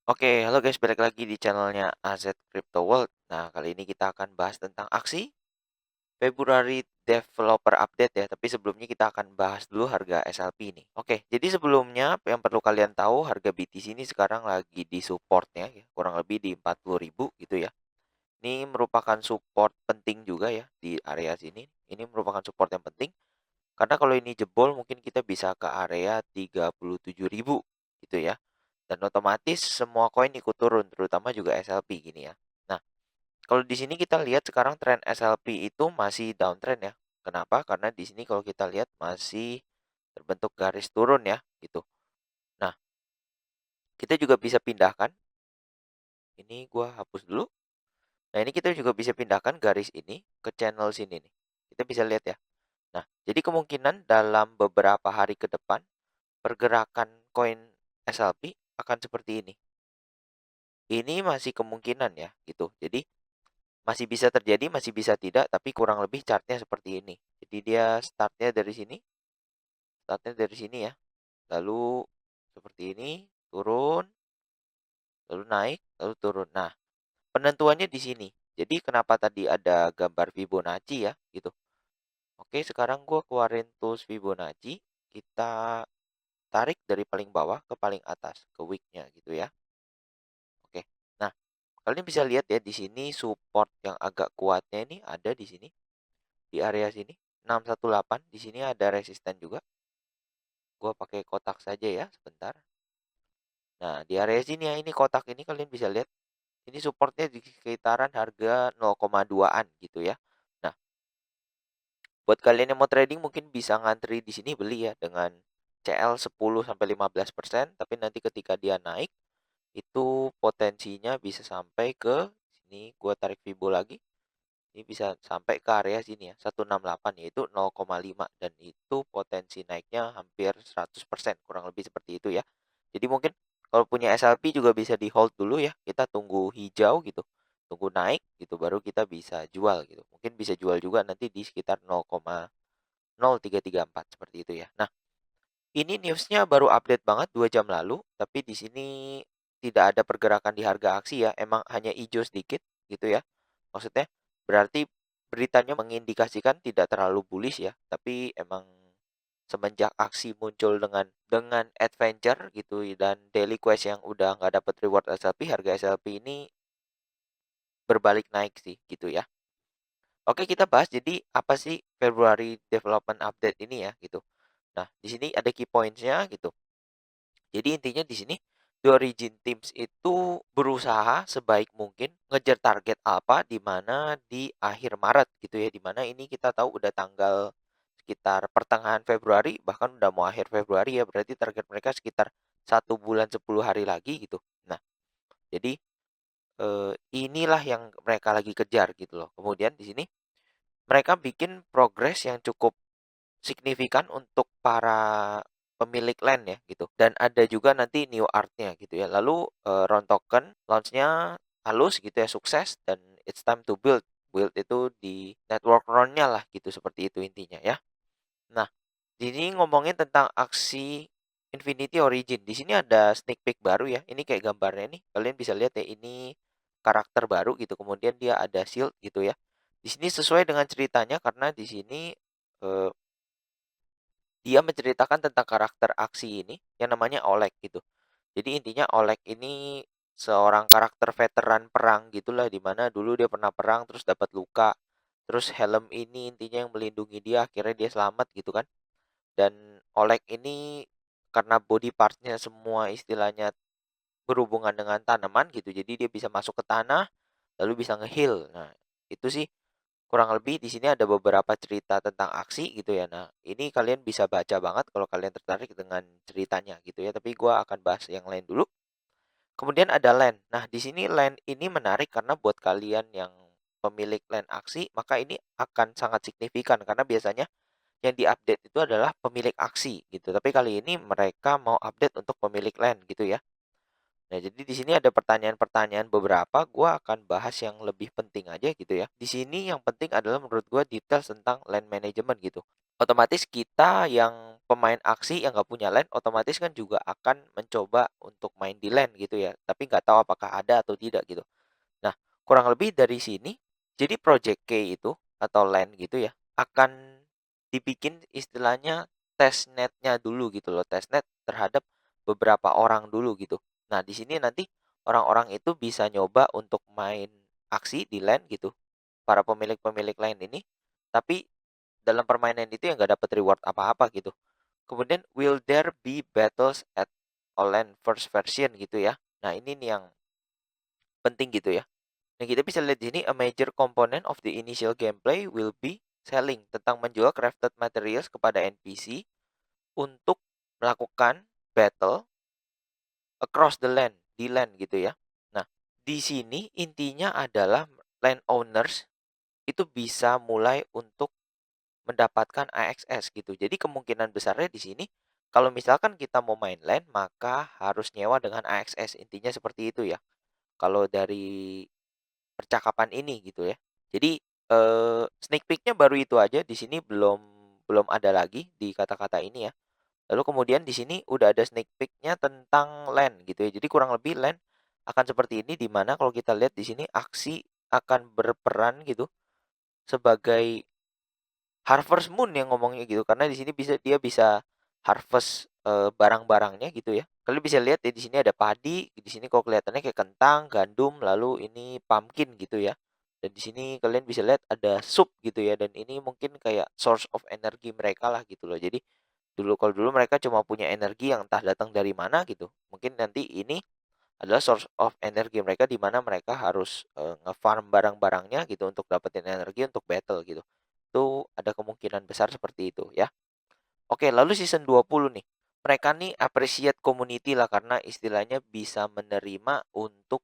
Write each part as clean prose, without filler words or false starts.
Oke, halo guys, balik lagi di channelnya AZ Crypto World. Nah, kali ini kita akan bahas tentang aksi Februari Developer Update ya. Tapi sebelumnya kita akan bahas dulu harga SLP ini. Oke, jadi sebelumnya yang perlu kalian tahu harga BTC ini sekarang lagi di supportnya ya, kurang lebih di 40.000 gitu ya. Ini merupakan support penting juga ya di area sini. Ini merupakan support yang penting karena kalau ini jebol mungkin kita bisa ke area 37.000 gitu ya. Dan otomatis semua koin ikut turun, terutama juga SLP gini ya. Nah, kalau di sini kita lihat sekarang tren SLP itu masih downtrend ya. Kenapa? Karena di sini kalau kita lihat masih terbentuk garis turun ya, gitu. Nah, kita juga bisa pindahkan. Ini gua hapus dulu. Nah, ini kita juga bisa pindahkan garis ini ke channel sini nih. Kita bisa lihat ya. Nah, jadi kemungkinan dalam beberapa hari ke depan pergerakan koin SLP akan seperti ini. Ini masih kemungkinan ya, gitu. Jadi masih bisa terjadi, masih bisa tidak, tapi kurang lebih chartnya seperti ini. Jadi dia startnya dari sini ya. Lalu seperti ini, turun, lalu naik, lalu turun. Nah, penentuannya di sini. Jadi kenapa tadi ada gambar Fibonacci ya, gitu. Oke, sekarang gue keluarin tools Fibonacci. Kita tarik dari paling bawah ke paling atas, ke wick-nya gitu ya. Oke. Nah, kalian bisa lihat ya di sini support yang agak kuatnya ini ada di sini. Di area sini 618, di sini ada resisten juga. Gua pakai kotak saja ya sebentar. Nah, di area sini ya, ini kotak ini kalian bisa lihat ini supportnya di sekitaran harga 0,2-an gitu ya. Nah, buat kalian yang mau trading mungkin bisa ngantri di sini beli ya dengan CL 10 sampai 15%, tapi nanti ketika dia naik itu potensinya bisa sampai ke sini. Gua tarik Fibo lagi. Ini bisa sampai ke area sini ya, 168, yaitu 0,5, dan itu potensi naiknya hampir 100%, kurang lebih seperti itu ya. Jadi mungkin kalau punya SLP juga bisa di hold dulu ya. Kita tunggu hijau gitu. Tunggu naik gitu baru kita bisa jual gitu. Mungkin bisa jual juga nanti di sekitar 0,0334 seperti itu ya. Nah, ini newsnya baru update banget 2 jam lalu, tapi di sini tidak ada pergerakan di harga aksi ya. Emang hanya hijau sedikit gitu ya. Maksudnya berarti beritanya mengindikasikan tidak terlalu bullish ya, tapi emang semenjak aksi muncul dengan adventure gitu dan daily quest yang udah nggak dapat reward SLP, harga SLP ini berbalik naik sih gitu ya. Oke, kita bahas jadi apa sih February Development Update ini ya gitu. Nah, di sini ada key points-nya gitu. Jadi intinya di sini The Origin Teams itu berusaha sebaik mungkin ngejar target apa di mana di akhir Maret gitu ya. Di mana ini kita tahu udah tanggal sekitar pertengahan Februari, bahkan udah mau akhir Februari ya. Berarti target mereka sekitar 1 bulan 10 hari lagi gitu. Nah, jadi inilah yang mereka lagi kejar gitu loh. Kemudian di sini mereka bikin progres yang cukup signifikan untuk para pemilik land ya gitu. Dan ada juga nanti new art-nya gitu ya. Lalu Ron Token launch-nya halus gitu ya, sukses, dan it's time to build. Build itu di network Ron-nya lah gitu, seperti itu intinya ya. Nah, ini ngomongin tentang aksi Infinity Origin. Di sini ada sneak peek baru ya. Ini kayak gambarnya nih. Kalian bisa lihat ya, ini karakter baru gitu. Kemudian dia ada shield gitu ya. Di sini sesuai dengan ceritanya karena di sini eh, dia menceritakan tentang karakter aksi ini yang namanya Oleg gitu. Jadi intinya Oleg ini seorang karakter veteran perang gitulah, di mana dulu dia pernah perang terus dapat luka. Terus helm ini intinya yang melindungi dia, akhirnya dia selamat gitu kan. Dan Oleg ini karena body partnya semua istilahnya berhubungan dengan tanaman gitu. Jadi dia bisa masuk ke tanah lalu bisa ngeheal. Nah, itu sih kurang lebih di sini ada beberapa cerita tentang aksi gitu ya. Nah, ini kalian bisa baca banget kalau kalian tertarik dengan ceritanya gitu ya. Tapi gue akan bahas yang lain dulu. Kemudian ada land. Nah, di sini land ini menarik karena buat kalian yang pemilik land aksi, maka ini akan sangat signifikan karena biasanya yang diupdate itu adalah pemilik aksi gitu. Tapi kali ini mereka mau update untuk pemilik land gitu ya. Nah, jadi di sini ada pertanyaan-pertanyaan beberapa, gua akan bahas yang lebih penting aja gitu ya. Di sini yang penting adalah menurut gua detail tentang land management gitu. otomatis kita yang pemain aksi yang nggak punya LAN, otomatis kan juga akan mencoba untuk main di LAN gitu ya, tapi nggak tahu apakah ada atau tidak gitu. Nah, kurang lebih dari sini, jadi Project K itu atau LAN gitu ya, akan dibikin istilahnya testnet-nya dulu gitu loh, testnet terhadap beberapa orang dulu gitu. Nah, di sini nanti orang-orang itu bisa nyoba untuk main aksi di LAN gitu, para pemilik-pemilik LAN ini, tapi dalam permainan itu yang nggak dapat reward apa-apa gitu. Kemudian, will there be battles at LAN first version gitu ya. Nah, ini nih yang penting gitu ya. Nah, kita bisa lihat di sini, a major component of the initial gameplay will be selling, tentang menjual crafted materials kepada NPC untuk melakukan battle across the land, di land gitu ya. Nah, di sini intinya adalah land owners itu bisa mulai untuk mendapatkan AXS gitu. Jadi kemungkinan besarnya di sini kalau misalkan kita mau main land maka harus nyewa dengan AXS. Intinya seperti itu ya. Kalau dari percakapan ini gitu ya. Jadi, sneak peek-nya baru itu aja, di sini belum belum ada lagi di kata-kata ini ya. Lalu kemudian di sini udah ada sneak peek-nya tentang LAN gitu ya. Jadi kurang lebih LAN akan seperti ini, di mana kalau kita lihat di sini aksi akan berperan gitu sebagai Harvest Moon yang ngomongnya gitu, karena di sini dia bisa harvest, barang-barangnya gitu ya. Kalian bisa lihat ya di sini ada padi, di sini kok kelihatannya kayak kentang, gandum, lalu ini pumpkin gitu ya. Dan di sini kalian bisa lihat ada sup gitu ya, dan ini mungkin kayak source of energi mereka lah gitu loh. Jadi kalau dulu mereka cuma punya energi yang entah datang dari mana gitu. Mungkin nanti ini adalah source of energi mereka, di mana mereka harus nge-farm barang-barangnya gitu untuk dapetin energi untuk battle gitu. Itu ada kemungkinan besar seperti itu ya. Oke, lalu season 20 nih. Mereka nih appreciate community lah, karena istilahnya bisa menerima untuk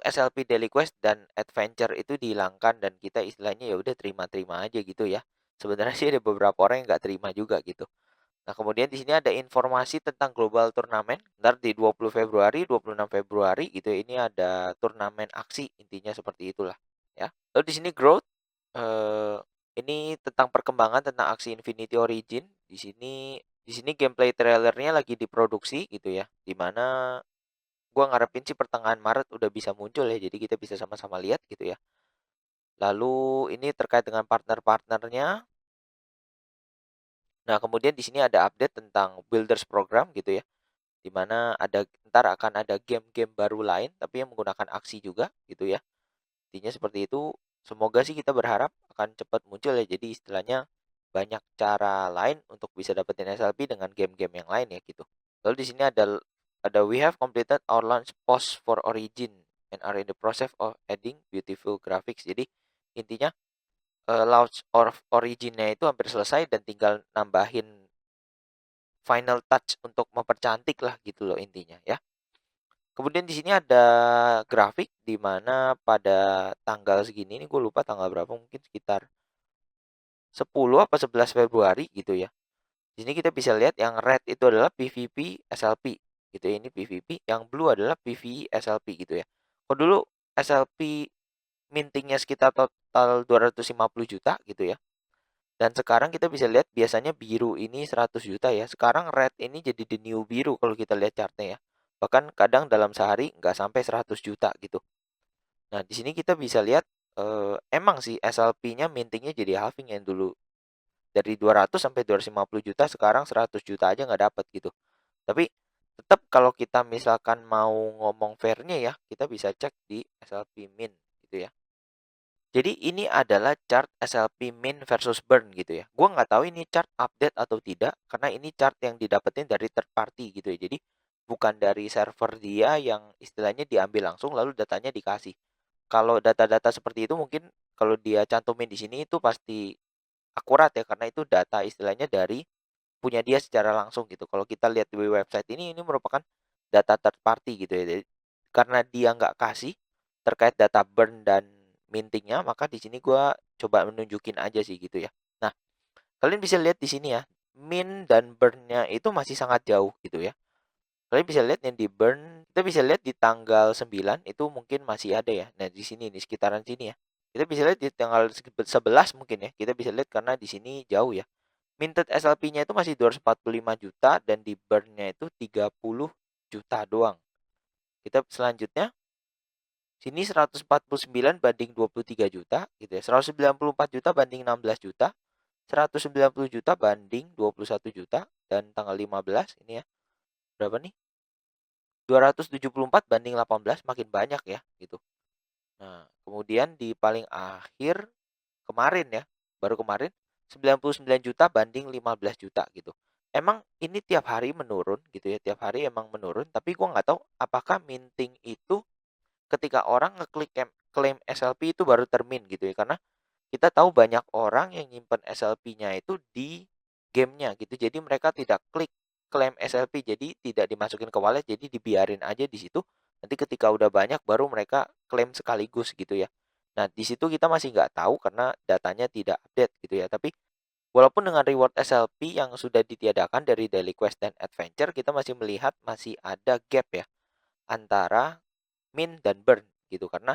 SLP Daily Quest dan Adventure itu dihilangkan, dan kita istilahnya ya udah terima-terima aja gitu ya. Sebenarnya sih ada beberapa orang yang nggak terima juga gitu. Nah, kemudian di sini ada informasi tentang global turnamen. Ntar di 20 Februari, 26 Februari gitu ya, ini ada turnamen aksi, intinya seperti itulah ya. Lalu di sini growth, eh ini tentang perkembangan tentang aksi Infinity Origin. Di sini gameplay trailernya lagi diproduksi gitu ya. Dimana gua ngarepin sih pertengahan Maret udah bisa muncul ya. Jadi kita bisa sama-sama lihat gitu ya. Lalu ini terkait dengan partner-partnernya. Nah, kemudian di sini ada update tentang Builders Program gitu ya, di mana ntar akan ada game-game baru lain tapi yang menggunakan aksi juga gitu ya. Intinya seperti itu. Semoga sih kita berharap akan cepat muncul ya. Jadi istilahnya banyak cara lain untuk bisa dapetin SLP dengan game-game yang lain ya gitu. Lalu di sini ada we have completed our launch post for Origin and are in the process of adding beautiful graphics. Jadi intinya launch of Origin-nya itu hampir selesai dan tinggal nambahin final touch untuk mempercantik lah gitu loh intinya ya. Kemudian di sini ada grafik di mana pada tanggal segini, ini gue lupa tanggal berapa, mungkin sekitar 10 apa 11 Februari gitu ya. Di sini kita bisa lihat yang red itu adalah PvP SLP gitu ya. Ini PvP, yang blue adalah PvE SLP gitu ya. Kalau dulu SLP mintingnya sekitar total 250 juta gitu ya. Dan sekarang kita bisa lihat biasanya biru ini 100 juta ya. Sekarang red ini jadi the new biru kalau kita lihat chartnya ya. Bahkan kadang dalam sehari nggak sampai 100 juta gitu. Nah, di sini kita bisa lihat emang sih SLP-nya mintingnya jadi halving, yang dulu dari 200 sampai 250 juta, sekarang 100 juta aja nggak dapat gitu. Tapi tetap kalau kita misalkan mau ngomong fairnya ya, kita bisa cek di SLP min gitu ya. Jadi ini adalah chart SLP min versus burn gitu ya. Gua nggak tahu ini chart update atau tidak, karena ini chart yang didapetin dari third party gitu ya. Jadi bukan dari server dia yang istilahnya diambil langsung lalu datanya dikasih. Kalau data-data seperti itu mungkin kalau dia cantumin di sini itu pasti akurat ya, karena itu data istilahnya dari punya dia secara langsung gitu. Kalau kita lihat di website ini merupakan data third party gitu ya. Jadi, karena dia nggak kasih terkait data burn dan mintingnya, maka di sini gue coba menunjukin aja sih gitu ya. Nah, kalian bisa lihat di sini ya, min dan burnnya itu masih sangat jauh gitu ya. Kalian bisa lihat yang di burn, kita bisa lihat di tanggal 9 itu mungkin masih ada ya. Nah, di sini, di sekitaran sini ya. Kita bisa lihat di tanggal 11 mungkin ya. Kita bisa lihat karena di sini jauh ya. minted SLP-nya itu masih 245 juta dan di burn-nya itu 30 juta doang. Kita selanjutnya sini 149 banding 23 juta gitu ya. 194 juta banding 16 juta. 190 juta banding 21 juta dan tanggal 15 ini ya. Berapa nih? 274 banding 18 makin banyak ya gitu. Nah, kemudian di paling akhir kemarin ya, baru kemarin 99 juta banding 15 juta gitu. Emang ini tiap hari menurun gitu ya, tiap hari emang menurun, tapi gua nggak tahu apakah minting itu ketika orang ngeklik claim SLP itu baru termin gitu ya, karena kita tahu banyak orang yang nyimpen SLP-nya itu di gamenya gitu. Jadi mereka tidak klik claim SLP, jadi tidak dimasukin ke wallet, jadi dibiarin aja di situ. Nanti ketika udah banyak baru mereka klaim sekaligus gitu ya. Nah, di situ kita masih nggak tahu karena datanya tidak update gitu ya. Tapi walaupun dengan reward SLP yang sudah ditiadakan dari Daily Quest dan Adventure, kita masih melihat masih ada gap ya antara min dan burn gitu. Karena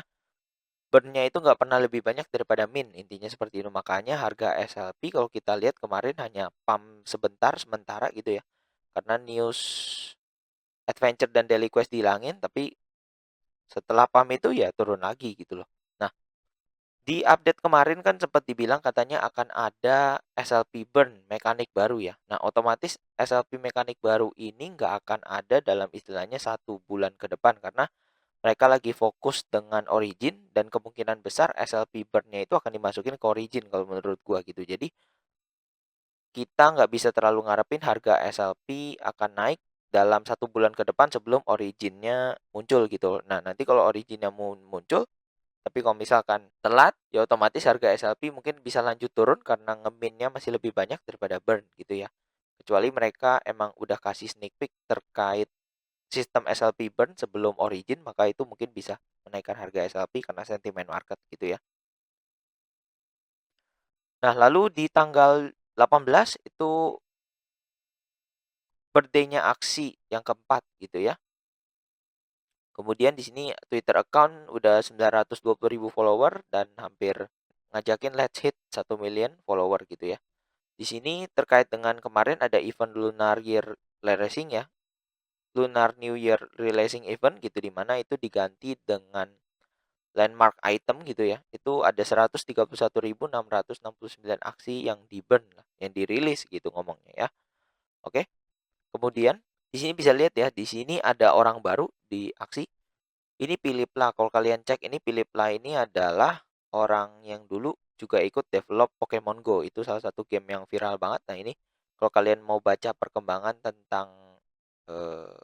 burn-nya itu nggak pernah lebih banyak daripada min, intinya seperti itu. Makanya harga SLP kalau kita lihat kemarin hanya pump sebentar sementara gitu ya, karena news Adventure dan Daily Quest dihilangin, tapi setelah pump itu ya turun lagi gitu loh. Nah, di update kemarin kan sempat dibilang katanya akan ada SLP burn mekanik baru ya. Nah, otomatis SLP mekanik baru ini nggak akan ada dalam istilahnya 1 bulan ke depan, karena mereka lagi fokus dengan Origin dan kemungkinan besar SLP burn-nya itu akan dimasukin ke Origin kalau menurut gua gitu. Jadi kita nggak bisa terlalu ngarepin harga SLP akan naik dalam 1 bulan ke depan sebelum Origin-nya muncul gitu. Nah, nanti kalau Origin-nya muncul, tapi kalau misalkan telat, ya otomatis harga SLP mungkin bisa lanjut turun karena ngeminnya masih lebih banyak daripada burn gitu ya. Kecuali mereka emang udah kasih sneak peek terkait sistem SLP burn sebelum Origin, maka itu mungkin bisa menaikkan harga SLP karena sentimen market gitu ya. Nah, lalu di tanggal 18 itu birthday-nya Aksi yang keempat gitu ya. Kemudian di sini Twitter account udah 920.000 follower dan hampir ngajakin let's hit 1 million follower gitu ya. Di sini terkait dengan kemarin ada event Lunar Year Racing ya. Lunar New Year Racing event gitu, dimana itu diganti dengan landmark item gitu ya. Itu ada 131.669 aksi yang di burn, yang dirilis gitu ngomongnya ya. Oke. Kemudian di sini bisa lihat ya, di sini ada orang baru di aksi. Ini Philipla. Kalau kalian cek, ini Philipla ini adalah orang yang dulu juga ikut develop Pokemon Go. Itu salah satu game yang viral banget. Nah, ini kalau kalian mau baca perkembangan tentang eh,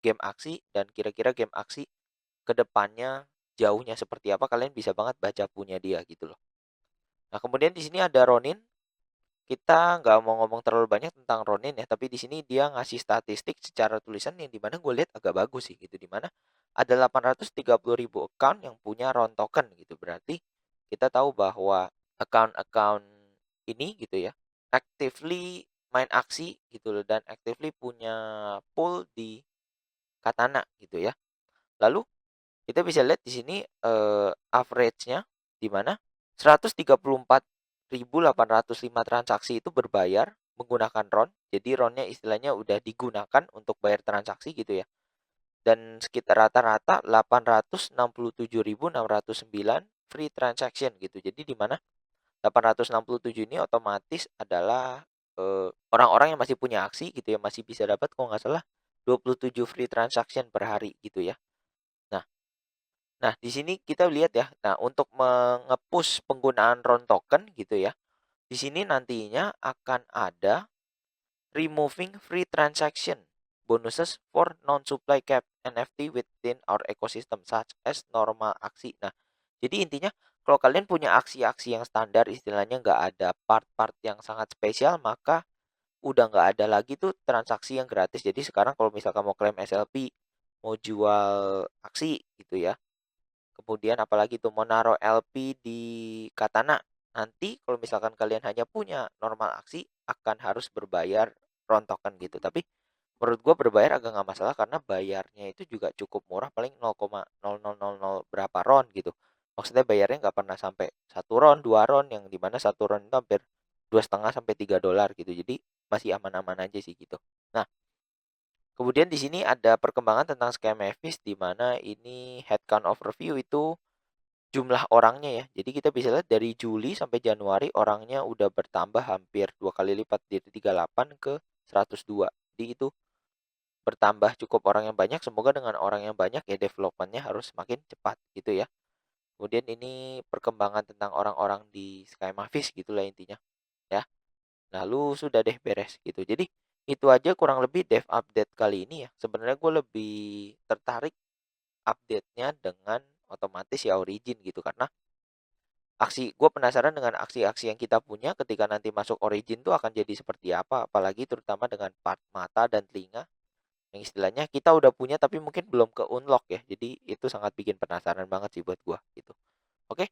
game aksi dan kira-kira game aksi kedepannya jauhnya seperti apa, kalian bisa banget baca punya dia gitu loh. Nah, kemudian di sini ada Ronin. Kita nggak mau ngomong terlalu banyak tentang Ronin ya, tapi di sini dia ngasih statistik secara tulisan yang dimana gue lihat agak bagus sih gitu, dimana ada 830.000 account yang punya Ron token gitu. Berarti kita tahu bahwa account-account ini gitu ya actively main aksi gitu loh, dan actively punya pool di Katana gitu ya. Lalu kita bisa lihat di sini average-nya di mana 134.805 transaksi itu berbayar menggunakan RON. Jadi RON-nya istilahnya udah digunakan untuk bayar transaksi gitu ya. Dan sekitar rata-rata 867.609 free transaction gitu. Jadi di mana 867 ini otomatis adalah orang-orang yang masih punya aksi gitu ya, masih bisa dapat kalau nggak salah 27 free transaction per hari gitu ya. Nah, Nah, di sini kita lihat ya. Nah, untuk mengepush penggunaan RON token gitu ya. Di sini nantinya akan ada removing free transaction bonuses for non-supply cap NFT within our ecosystem such as normal aksi. Nah, jadi intinya kalau kalian punya aksi-aksi yang standar, istilahnya nggak ada part-part yang sangat spesial, maka udah nggak ada lagi tuh transaksi yang gratis. Jadi sekarang kalau misalkan mau klaim SLP, mau jual aksi gitu ya, kemudian apalagi tuh mau naruh LP di Katana. Nanti kalau misalkan kalian hanya punya normal aksi, akan harus berbayar RON token gitu. Tapi menurut gue berbayar agak nggak masalah karena bayarnya itu juga cukup murah, paling 0,0000 berapa RON gitu. Maksudnya bayarnya nggak pernah sampai 1 RON, 2 RON, yang dimana 1 RON itu hampir 2,5 sampai $3 gitu. Jadi masih aman-aman aja sih gitu. Nah, kemudian di sini ada perkembangan tentang scam Mavis di mana ini headcount overview itu jumlah orangnya ya. Jadi kita bisa lihat dari Juli sampai Januari orangnya udah bertambah hampir 2 kali lipat dari 38 ke 102. Jadi itu bertambah cukup orang yang banyak. Semoga dengan orang yang banyak ya developmentnya harus semakin cepat gitu ya. Kemudian ini perkembangan tentang orang-orang di Sky Mavis gitulah intinya ya. Lalu sudah deh beres gitu. Jadi itu aja kurang lebih dev update kali ini ya. Sebenarnya gue lebih tertarik update-nya dengan otomatis ya Origin gitu karena gue penasaran dengan aksi-aksi yang kita punya ketika nanti masuk Origin tuh akan jadi seperti apa, apalagi terutama dengan part mata dan telinga yang istilahnya kita udah punya tapi mungkin belum ke unlock ya. Jadi itu sangat bikin penasaran banget sih buat gua gitu. Oke.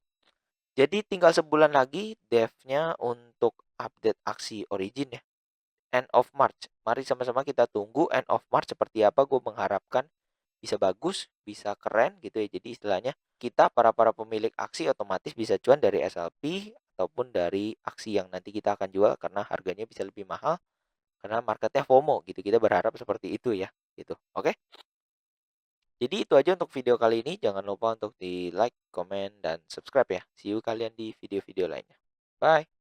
Jadi tinggal sebulan lagi devnya untuk update aksi Origin ya. End of March. Mari sama-sama kita tunggu end of March seperti apa. Gue mengharapkan bisa bagus, bisa keren gitu ya. Jadi istilahnya kita para pemilik aksi otomatis bisa cuan dari SLP ataupun dari aksi yang nanti kita akan jual karena harganya bisa lebih mahal karena marketnya FOMO gitu. Kita berharap seperti itu ya gitu. Oke. Jadi itu aja untuk video kali ini. Jangan lupa untuk di like, komen, dan subscribe ya. See you kalian di video-video lainnya. Bye.